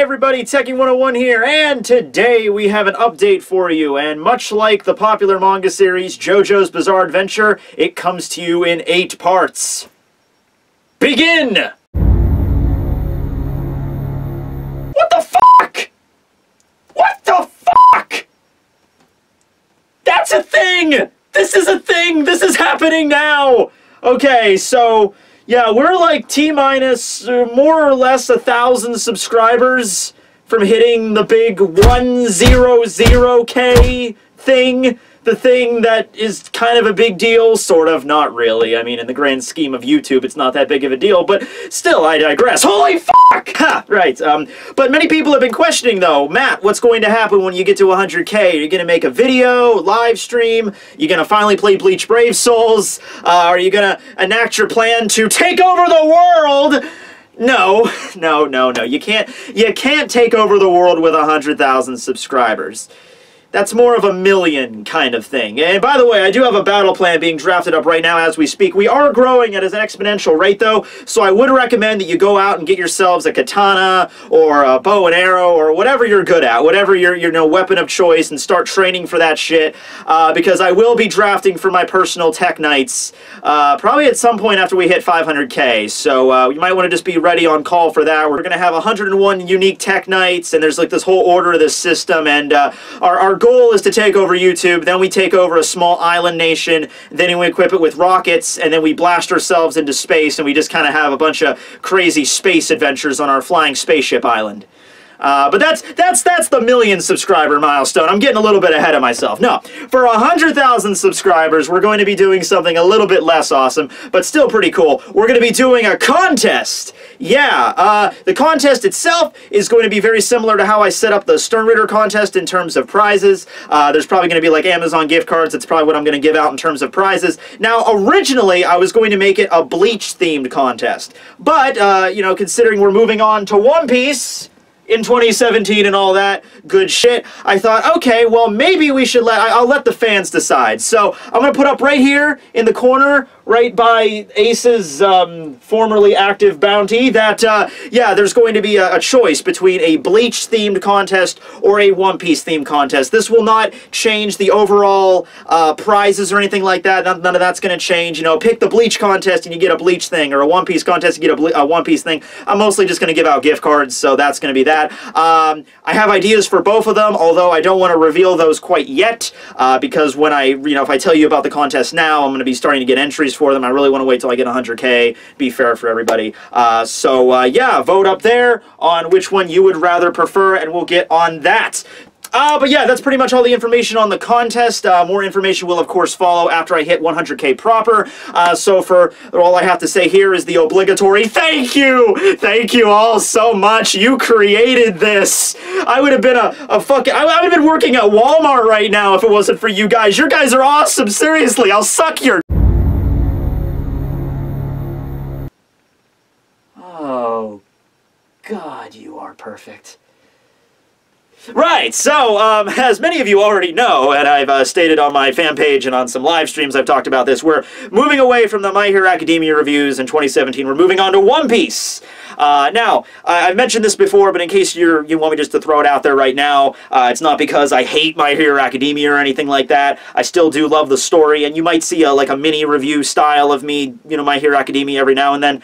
everybody, Tekking101 here, and today we have an update for you, and much like the popular manga series JoJo's Bizarre Adventure, it comes to you in 8 parts. Begin! What the fuck? What the fuck? That's a thing! This is a thing! This is happening now! Okay, so... yeah, we're like T-minus more or less 1,000 subscribers from hitting the big 100K thing. The thing that is kind of a big deal, sort of, not really. I mean, in the grand scheme of YouTube, it's not that big of a deal, but still, I digress. Holy fuck! Ha! Right, but many people have been questioning, though, Matt, what's going to happen when you get to 100K? Are you going to make a video, live stream? You're going to finally play Bleach Brave Souls? Are you going to enact your plan to take over the world? No, no. You can't take over the world with 100,000 subscribers. That's more of a million kind of thing. And by the way, I do have a battle plan being drafted up right now as we speak. We are growing at an exponential rate, though, so I would recommend that you go out and get yourselves a katana or a bow and arrow or whatever you're good at, whatever your weapon of choice, and start training for that shit, because I will be drafting for my personal tech nights probably at some point after we hit 500K, so you might want to just be ready on call for that. We're going to have 101 unique tech nights, and there's like this whole order of this system, and our goal is to take over YouTube, then we take over a small island nation, then we equip it with rockets, and then we blast ourselves into space, and we just kind of have a bunch of crazy space adventures on our flying spaceship island. But that's the million subscriber milestone. I'm getting a little bit ahead of myself. No, for 100,000 subscribers, we're going to be doing something a little bit less awesome, but still pretty cool. We're going to be doing a contest. Yeah, the contest itself is going to be very similar to how I set up the Stern Ritter contest in terms of prizes. There's probably going to be like Amazon gift cards. That's probably what I'm going to give out in terms of prizes. Now, originally, I was going to make it a Bleach-themed contest. But, you know, considering we're moving on to One Piece in 2017 and all that good shit, I thought, okay, well, maybe we should I'll let the fans decide. So I'm going to put up right here in the corner, right by Ace's formerly active bounty, that, yeah, there's going to be a choice between a Bleach-themed contest or a One Piece-themed contest. This will not change the overall prizes or anything like that. None of that's going to change. You know, pick the Bleach contest and you get a Bleach thing, or a One Piece contest and you get a One Piece thing. I'm mostly just going to give out gift cards, so that's going to be that. I have ideas for both of them, although I don't want to reveal those quite yet, because when if I tell you about the contest now, I'm going to be starting to get entries for them. I really want to wait till I get 100K, be fair for everybody. Yeah, vote up there on which one you would rather prefer, and we'll get on that. But yeah, that's pretty much all the information on the contest. More information will, of course, follow after I hit 100K proper. So for all I have to say here is the obligatory thank you! Thank you all so much. You created this. I would have been I would have been working at Walmart right now if it wasn't for you guys. You guys are awesome. Seriously, I'll suck your... Oh, God, you are perfect. Right, so, as many of you already know, and I've stated on my fan page and on some live streams I've talked about this, we're moving away from the My Hero Academia reviews in 2017. We're moving on to One Piece. Now, I've mentioned this before, but in case you want me just to throw it out there right now, it's not because I hate My Hero Academia or anything like that. I still do love the story, and you might see like a mini review style of me, you know, My Hero Academia every now and then.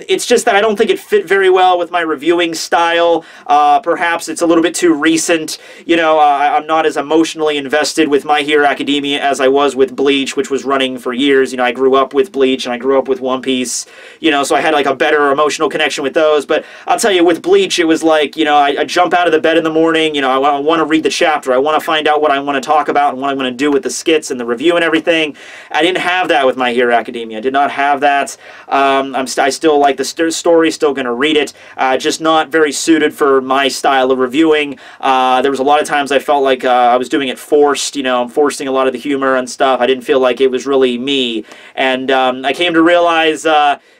It's just that I don't think it fit very well with my reviewing style. Perhaps it's a little bit too recent. You know, I'm not as emotionally invested with My Hero Academia as I was with Bleach, which was running for years. You know, I grew up with Bleach and I grew up with One Piece, you know, so I had like a better emotional connection with those. But I'll tell you, with Bleach, it was like, you know, I jump out of the bed in the morning, you know, I want to read the chapter, I want to find out what I want to talk about and what I'm going to do with the skits and the review and everything. I didn't have that with My Hero Academia. I did not have that. I still like the story, still going to read it, just not very suited for my style of reviewing. There was a lot of times I felt like I was doing it forced, you know, I'm forcing a lot of the humor and stuff. I didn't feel like it was really me. And I came to realize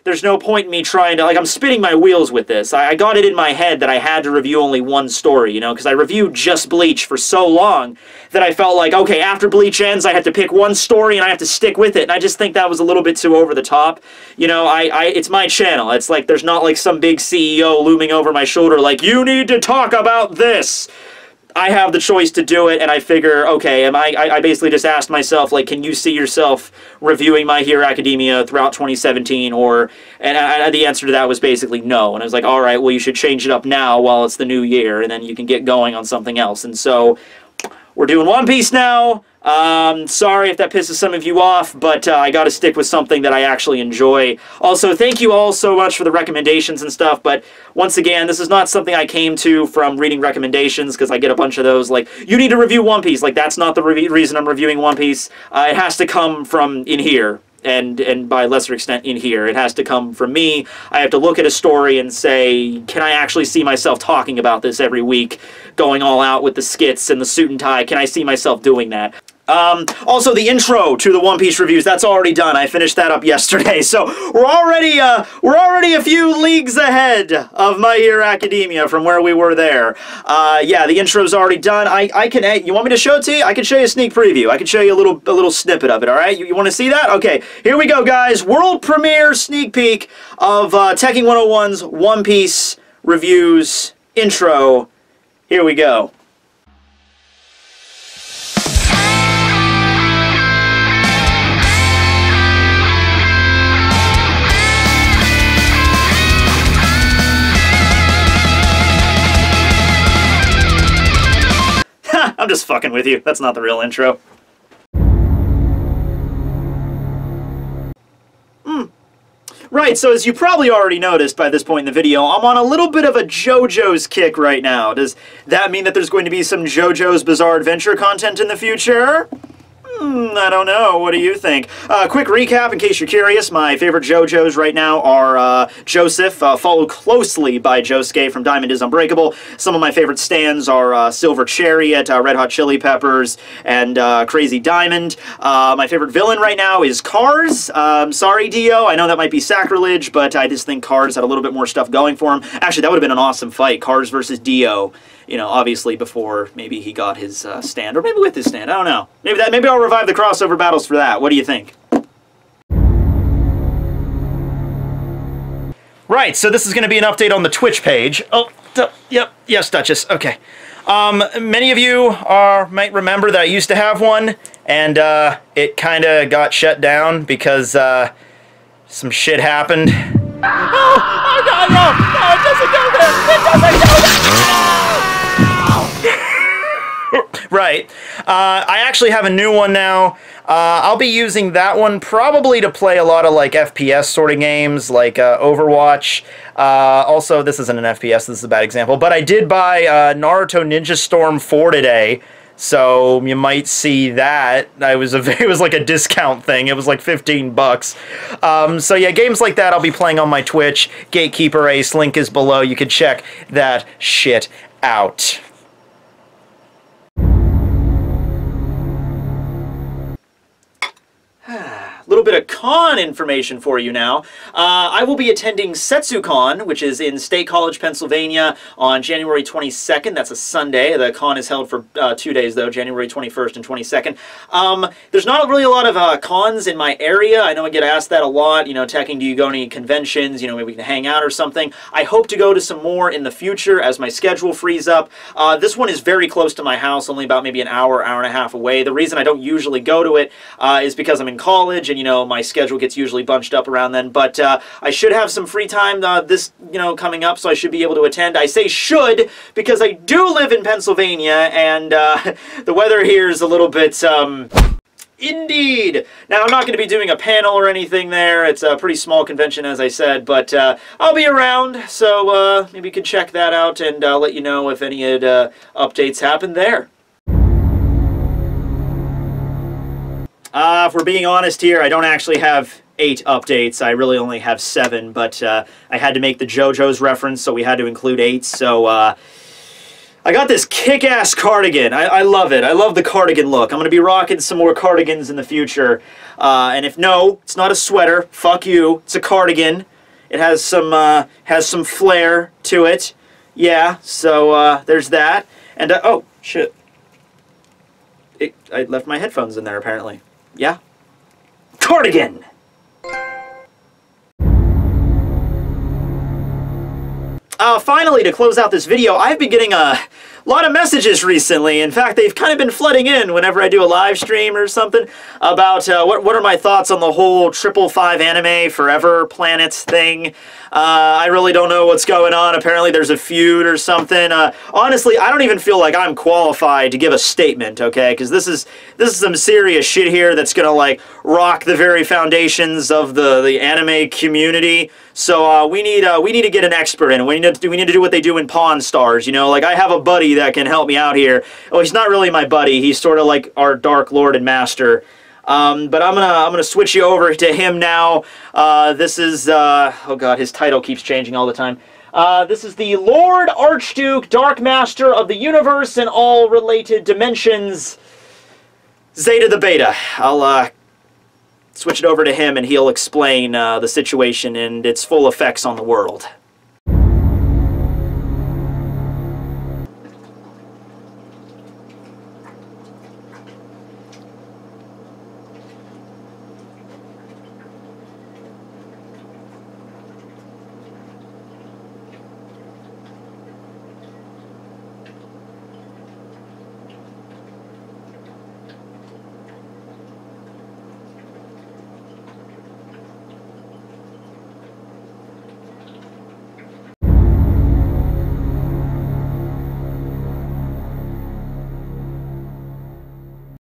there's no point in me trying to, like, I'm spinning my wheels with this. I got it in my head that I had to review only one story, you know, because I reviewed just Bleach for so long that I felt like, okay, after Bleach ends, I have to pick one story and I have to stick with it. And I just think that was a little bit too over the top. You know, it's my channel. It's like there's not like some big CEO looming over my shoulder like, you need to talk about this. I have the choice to do it, and I figure, okay, I basically just asked myself, like, can you see yourself reviewing My Hero Academia throughout 2017, and the answer to that was basically no, and I was like, all right, well, you should change it up now while it's the new year, and then you can get going on something else, and so we're doing One Piece now. Sorry if that pisses some of you off, but I gotta stick with something that I actually enjoy. Also, thank you all so much for the recommendations and stuff, but once again, this is not something I came to from reading recommendations, because I get a bunch of those, like, you need to review One Piece. Like, that's not the reason I'm reviewing One Piece. It has to come from in here. And by lesser extent in here. It has to come from me. I have to look at a story and say, can I actually see myself talking about this every week, going all out with the skits and the suit and tie? Can I see myself doing that? Also, the intro to the One Piece reviews, that's already done. I finished that up yesterday, so we're already a few leagues ahead of My Hero Academia from where we were there. Yeah, the intro's already done. You want me to show it to you? I can show you a sneak preview. I can show you a little snippet of it, alright? You want to see that? Okay, here we go, guys. World premiere sneak peek of Tekking101's One Piece reviews intro. Here we go. I'm just fucking with you. That's not the real intro. Right, so as you probably already noticed by this point in the video, I'm on a little bit of a JoJo's kick right now. Does that mean that there's going to be some JoJo's Bizarre Adventure content in the future? I don't know. What do you think? Quick recap, in case you're curious. My favorite JoJo's right now are Joseph, followed closely by Josuke from Diamond is Unbreakable. Some of my favorite stands are Silver Chariot, Red Hot Chili Peppers, and Crazy Diamond. My favorite villain right now is Cars. Sorry, Dio. I know that might be sacrilege, but I just think Cars had a little bit more stuff going for him. Actually, that would have been an awesome fight. Cars versus Dio. You know, obviously before maybe he got his stand, or maybe with his stand, I don't know. Maybe I'll revive the crossover battles for that. What do you think? Right, so this is going to be an update on the Twitch page. Oh, yep, yes, Duchess, okay. Many of you might remember that I used to have one, and it kind of got shut down because some shit happened. Oh, God, no, it doesn't go there! It doesn't go there! Right. I actually have a new one now. I'll be using that one probably to play a lot of like FPS sort of games, like Overwatch. Also, this isn't an FPS, this is a bad example, but I did buy Naruto Ninja Storm 4 today, so you might see that. It was like a discount thing. It was like 15 bucks. So yeah, games like that I'll be playing on my Twitch. Gatekeeper Ace, link is below. You can check that shit out. A little bit of con information for you now. I will be attending SetsuCon, which is in State College, Pennsylvania, on January 22nd. That's a Sunday. The con is held for 2 days, though, January 21st and 22nd. There's not really a lot of cons in my area. I know I get asked that a lot. You know, Tekking, do you go to any conventions? You know, maybe we can hang out or something. I hope to go to some more in the future as my schedule frees up. This one is very close to my house, only about maybe an hour and a half away. The reason I don't usually go to it is because I'm in college, and you know, my schedule gets usually bunched up around then, but I should have some free time coming up, so I should be able to attend. I say should because I do live in Pennsylvania, and the weather here is a little bit indeed. Now, I'm not going to be doing a panel or anything there. It's a pretty small convention, as I said, but I'll be around, so maybe you can check that out, and I'll let you know if any updates happen there. If we're being honest here, I don't actually have 8 updates. I really only have 7, but I had to make the JoJo's reference, so we had to include 8. So I got this kick-ass cardigan. I love it. I love the cardigan look. I'm going to be rocking some more cardigans in the future. And if no, it's not a sweater. Fuck you. It's a cardigan. It has some flair to it. Yeah, so there's that. And, oh, shit. I left my headphones in there, apparently. Yeah. Cardigan! Finally, to close out this video, I've been getting a lot of messages recently. In fact, they've kind of been flooding in whenever I do a live stream or something about what are my thoughts on the whole 555 anime forever planets thing. I really don't know what's going on. Apparently there's a feud or something. Honestly, I don't even feel like I'm qualified to give a statement, okay? Because this is some serious shit here that's gonna, like, rock the very foundations of the anime community. So we need to get an expert in. We need to do what they do in Pawn Stars, you know? Like, I have a buddy that can help me out here. Oh, he's not really my buddy. He's sort of like our Dark Lord and Master. But I'm gonna switch you over to him now. This is oh god, his title keeps changing all the time. This is the Lord Archduke Dark Master of the Universe and all related dimensions, Zeta the Beta. I'll switch it over to him and he'll explain the situation and its full effects on the world.